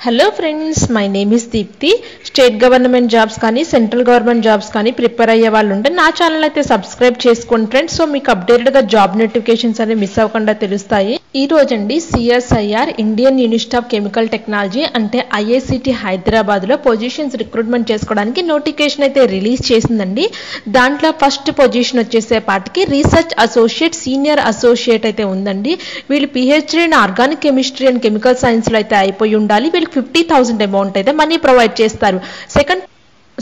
Hello friends, my name is Deepti. State government jobs కానీ central government jobs కానీ prepare అయ్యే వాళ్ళు ఉంటే నా ఛానల్ అయితే సబ్స్క్రైబ్ చేసుకోండి ఫ్రెండ్స్. సో మీకు అప్డేటెడ్గా జాబ్ నోటిఫికేషన్స్ అనేవి మిస్ అవ్వకుండా తెలుస్తాయి. ఈ రోజండి CSIR Indian Institute of Chemical Technology అంటే ఐఐసిటి హైదరాబాద్లో పొజిషన్స్ రిక్రూట్మెంట్ చేసుకోవడానికి నోటిఫికేషన్ అయితే రిలీజ్ చేసిందండి. దాంట్లో ఫస్ట్ పొజిషన్ వచ్చేసేపాటికి రీసెర్చ్ అసోసియేట్, సీనియర్ అసోసియేట్ అయితే ఉందండి. వీళ్ళు PhD in organic chemistry and chemical సైన్స్లో అయితే అయిపోయి ఉండాలి. వీళ్ళు 50,000 అమౌంట్ అయితే మనీ ప్రొవైడ్ చేస్తారు.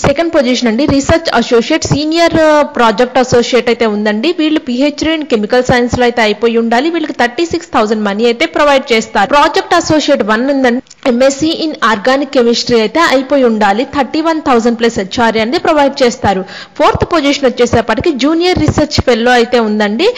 సెకండ్ పొజిషన్ అండి research associate, senior project associate అయితే ఉందండి. వీళ్ళు పిహెచ్డీ ఇన్ కెమికల్ సైన్స్ లో అయితే అయిపోయి ఉండాలి. వీళ్ళకి 36,000 మనీ అయితే ప్రొవైడ్ చేస్తారు. ప్రాజెక్ట్ అసోసియేట్ 1 ఉందండి, ఎంఎస్సీ ఇన్ ఆర్గానిక్ కెమిస్ట్రీ అయితే అయిపోయి ఉండాలి. 31,000 ప్లస్ హెచ్ఆర్ఏ అనేది ప్రొవైడ్ చేస్తారు. ఫోర్త్ పొజిషన్ వచ్చేసేపటికి జూనియర్ రీసెర్చ్ ఫెల్లో అయితే ఉందండి.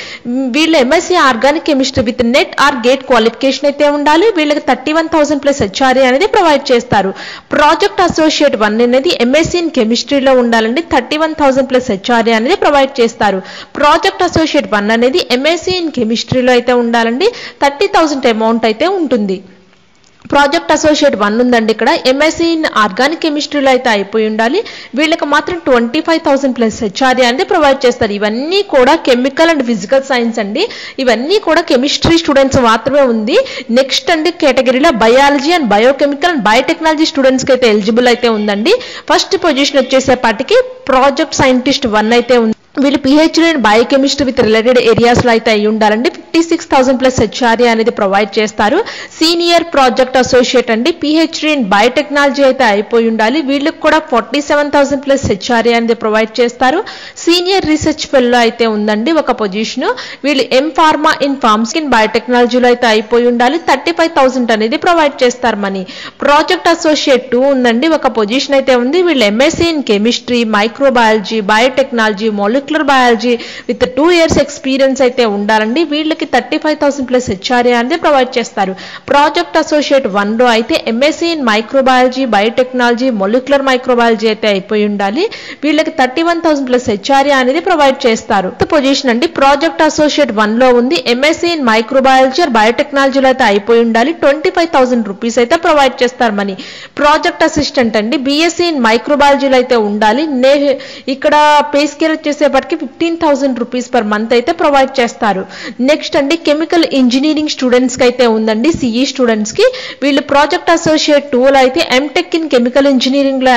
వీళ్ళు MSc organic chemistry with NET or GATE qualification అయితే ఉండాలి. వీళ్ళకి 31,000 ప్లస్ హెచ్ఆర్ఏ అనేది ప్రొవైడ్ చేస్తారు. ప్రాజెక్ట్ అసోసియేట్ 1 అనేది ఎంఎస్సీ కెమిస్ట్రీలో ఉండాలండి. 31,000 ప్లస్ హెచ్ఆర్ఏ అనేది ప్రొవైడ్ చేస్తారు. ప్రాజెక్ట్ అసోసియేట్ 1 అనేది ఎంఎస్సీ ఇన్ కెమిస్ట్రీలో అయితే ఉండాలండి. 30,000 అమౌంట్ అయితే ఉంటుంది. ప్రాజెక్ట్ అసోసియేట్ 1 ఉందండి, ఇక్కడ ఎంఎస్సీ ఇన్ ఆర్గానిక్ కెమిస్ట్రీలో అయితే అయిపోయి ఉండాలి. వీళ్ళకి మాత్రం 25,000 ప్లస్ హెచ్ఆర్ఏ అనేది ప్రొవైడ్ చేస్తారు. ఇవన్నీ కూడా కెమికల్ అండ్ ఫిజికల్ సైన్స్ అండి. ఇవన్నీ కూడా కెమిస్ట్రీ స్టూడెంట్స్ మాత్రమే ఉంది. నెక్స్ట్ అండి కేటగిరీలో biology and biochemical and biotechnology స్టూడెంట్స్కి అయితే ఎలిజిబుల్ అయితే ఉందండి. ఫస్ట్ పొజిషన్ వచ్చేసేపాటికి ప్రాజెక్ట్ సైంటిస్ట్ 1 అయితే ఉంది. వీళ్ళు PhD in biochemistry with related ఏరియాస్లో అయితే అయి ఉండాలండి. 56,000 ప్లస్ హెచ్ఆర్ఏ అనేది ప్రొవైడ్ చేస్తారు. సీనియర్ ప్రాజెక్ట్ అసోసియేట్ అండి, పిహెచ్డీ ఇన్ బయోటెక్నాలజీ అయితే అయిపోయి ఉండాలి. వీళ్ళకి కూడా 47,000 ప్లస్ హెచ్ఆర్ఏ అనేది ప్రొవైడ్ చేస్తారు. సీనియర్ రీసెర్చ్ ఫెల్లో అయితే ఉందండి ఒక పొజిషన్. వీళ్ళు ఫార్మా ఇన్ ఫార్మ్స్ ఇన్ బయోటెక్నాలజీలో అయితే అయిపోయి ఉండాలి. 35,000 అనేది ప్రొవైడ్ చేస్తారు మనీ. ప్రాజెక్ట్ అసోసియేట్ 2 ఉందండి, ఒక పొజిషన్ అయితే ఉంది. వీళ్ళు MSc in chemistry, microbiology, biotechnology, molecular biology with 2 years experience అయితే ఉండాలండి. వీళ్ళకి 35,000 ప్లస్ హెచ్ఆర్ఏ అనేది ప్రొవైడ్ చేస్తారు. ప్రాజెక్ట్ అసోసియేట్ 1 అయితే MSc in microbiology, biotechnology, molecular microbiology అయితే అయిపోయి ఉండాలి. వీళ్ళకి 31,000 ప్లస్ హెచ్ఆర్ఏ అనేది ప్రొవైడ్ చేస్తారు. పొజిషన్ అండి ప్రాజెక్ట్ అసోసియేట్ 1 లో ఉంది, ఎంఎస్సీ ఇన్ మైక్రోబయాలజీ ఆర్ బయోటెక్నాలజీలో అయితే అయిపోయి ఉండాలి. 25,000 రూపీస్ అయితే ప్రొవైడ్ చేస్తారు మనీ. ప్రాజెక్ట్ అసిస్టెంట్ అండి, బిఎస్సీ ఇన్ మైక్రోబయాలజీలో అయితే ఉండాలి. ఇక్కడ పే స్కేల్ వచ్చేసేపటికి 15,000 రూపీస్ పర్ మంత్ అయితే ప్రొవైడ్ చేస్తారు. నెక్స్ట్ అండి కెమికల్ ఇంజనీరింగ్ స్టూడెంట్స్ కి అయితే ఉందండి, సిఈ స్టూడెంట్స్ కి. వీళ్ళు ప్రాజెక్ట్ అసోసియేట్ 2 లో అయితే ఎంటెక్ ఇన్ కెమికల్ ఇంజనీరింగ్ లో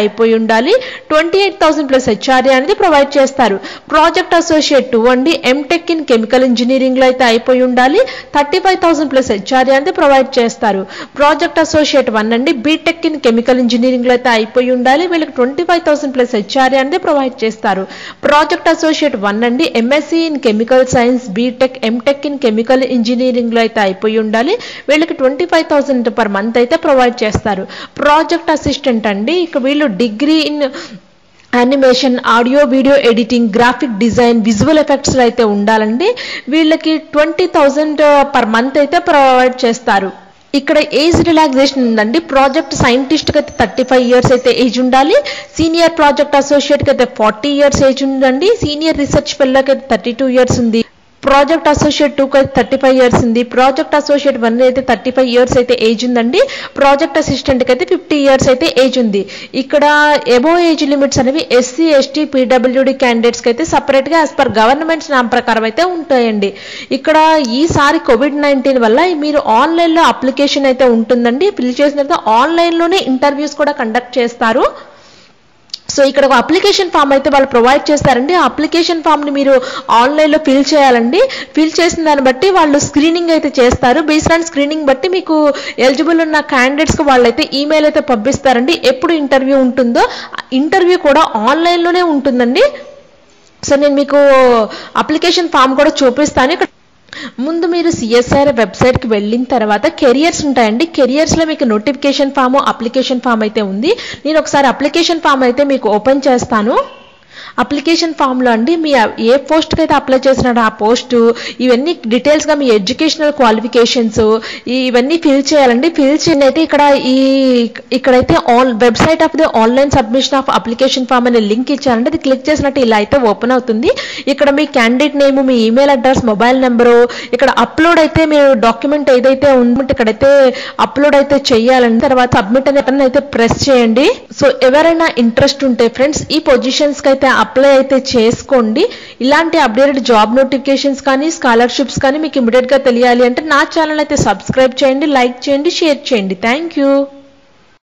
అయిపోయి ఉండాలి. 28,000 ప్లస్ హెచ్ఆర్ఏ అనేది ప్రొవైడ్ చేస్తారు. ప్రాజెక్ట్ అసోసియేట్ 2 అండి, ఎంటెక్ ఇన్ కెమికల్ ఇంజనీరింగ్ లో అయితే అయిపోయి ఉండాలి. 35,000 ప్లస్ హెచ్ఆర్ఏ అనేది ప్రొవైడ్ చేస్తారు. ప్రాజెక్ట్ అసోసియేట్ 1 అండి, బీటెక్ ఇన్ కెమికల్ ఇంజనీరింగ్ లో అయితే అయిపోయి ఉండాలి. వీళ్ళకి 25,000 ప్లస్ హెచ్ఆర్ఏ అనేది ప్రొవైడ్ చేస్తారు. ప్రాజెక్ట్ అసోసియేట్ 1 అండి, MSc in chemical science, BTech, MTech in chemical engineering లో అయితే అయిపోయి ఉండాలి. వీళ్ళకి 25,000 పర్ మంత్ అయితే ప్రొవైడ్ చేస్తారు. ప్రాజెక్ట్ అసిస్టెంట్ అండి, ఇక వీళ్ళు degree in animation, audio video editing, graphic design, visual effects లో అయితే ఉండాలండి. వీళ్ళకి 20,000 పర్ మంత్ అయితే ప్రొవైడ్ చేస్తారు. ఇక్కడ ఏజ్ రిలాక్సేషన్ ఉందండి. ప్రాజెక్ట్ సైంటిస్ట్ కి అయితే 35 years అయితే ఏజ్ ఉండాలి. సీనియర్ ప్రాజెక్ట్ అసోసియేట్ కి అయితే 40 years ఏజ్ ఉందండి. సీనియర్ రీసెర్చ్ ఫెల్లోకి అయితే 32 years ఉంది. ప్రాజెక్ట్ అసోసియేట్ 2 కి అయితే 35 years ఉంది. ప్రాజెక్ట్ అసోసియేట్ 1 అయితే 35 years అయితే ఏజ్ ఉందండి. ప్రాజెక్ట్ అసిస్టెంట్ కి అయితే 50 years అయితే ఏజ్ ఉంది. ఇక్కడ ఎబో ఏజ్ లిమిట్స్ అనేవి ఎస్సీ, ఎస్టీ, పీడబ్ల్యూడి క్యాండిడేట్స్ కి అయితే సపరేట్ గా యాజ్ పర్ గవర్నమెంట్ నామ్ ప్రకారం అయితే ఉంటాయండి. ఇక్కడ ఈసారి COVID-19 వల్ల మీరు ఆన్లైన్ లో అప్లికేషన్ అయితే ఉంటుందండి. ఫిల్ చేసిన తర్వాత ఆన్లైన్ లోనే ఇంటర్వ్యూస్ కూడా కండక్ట్ చేస్తారు. సో ఇక్కడ ఒక అప్లికేషన్ ఫామ్ అయితే వాళ్ళు ప్రొవైడ్ చేస్తారండి. ఆ అప్లికేషన్ ఫామ్ ని మీరు ఆన్లైన్ లో ఫిల్ చేయాలండి. ఫిల్ చేసిన దాన్ని బట్టి వాళ్ళు స్క్రీనింగ్ అయితే చేస్తారు. బేస్డ్ ఆన్ స్క్రీనింగ్ బట్టి మీకు ఎలిజిబుల్ ఉన్న క్యాండిడేట్స్ కి వాళ్ళైతే ఈమెయిల్ అయితే పంపిస్తారండి. ఎప్పుడు ఇంటర్వ్యూ ఉంటుందో ఇంటర్వ్యూ కూడా ఆన్లైన్ లోనే ఉంటుందండి. సో నేను మీకు అప్లికేషన్ ఫామ్ కూడా చూపిస్తాను. ఇక్కడ ముందు మీరు సిఎస్ఐఆర్ వెబ్సైట్కి వెళ్ళిన తర్వాత కెరియర్స్ ఉంటాయండి. కెరియర్స్లో మీకు నోటిఫికేషన్ ఫామ్, అప్లికేషన్ ఫామ్ అయితే ఉంది. నేను ఒకసారి అప్లికేషన్ ఫామ్ అయితే మీకు ఓపెన్ చేస్తాను. అప్లికేషన్ ఫామ్లో అండి మీ ఏ పోస్ట్కి అయితే అప్లై చేసినాడో ఆ పోస్టు, ఇవన్నీ డీటెయిల్స్గా మీ ఎడ్యుకేషనల్ క్వాలిఫికేషన్స్ ఇవన్నీ ఫిల్ చేయాలండి. ఫిల్ చేయని అయితే ఇక్కడైతే website of the online submission of application form అనే లింక్ ఇచ్చారండి. అది క్లిక్ చేసినట్టు ఇలా అయితే ఓపెన్ అవుతుంది. ఇక్కడ మీ క్యాండిడేట్ నేమ్, మీ ఈమెయిల్ అడ్రస్, మొబైల్ నెంబరు, ఇక్కడ అప్లోడ్ అయితే మీరు డాక్యుమెంట్ ఏదైతే ఉందో ఇక్కడైతే అప్లోడ్ అయితే చేయాలండి. తర్వాత సబ్మిట్ అనే బటన్ అయితే ప్రెస్ చేయండి. సో ఎవరైనా ఇంట్రెస్ట్ ఉంటే ఫ్రెండ్స్ ఈ పొజిషన్స్ కి అయితే అప్లై అయితే చేసుకోండి. ఇలాంటి అప్డేటెడ్ జాబ్ నోటిఫికేషన్స్ కానీ స్కాలర్షిప్స్ కానీ మీకు ఇమీడియట్ గా తెలియాలి అంటే నా ఛానల్ అయితే సబ్స్క్రైబ్ చేయండి, లైక్ చేయండి, షేర్ చేయండి. Thank you.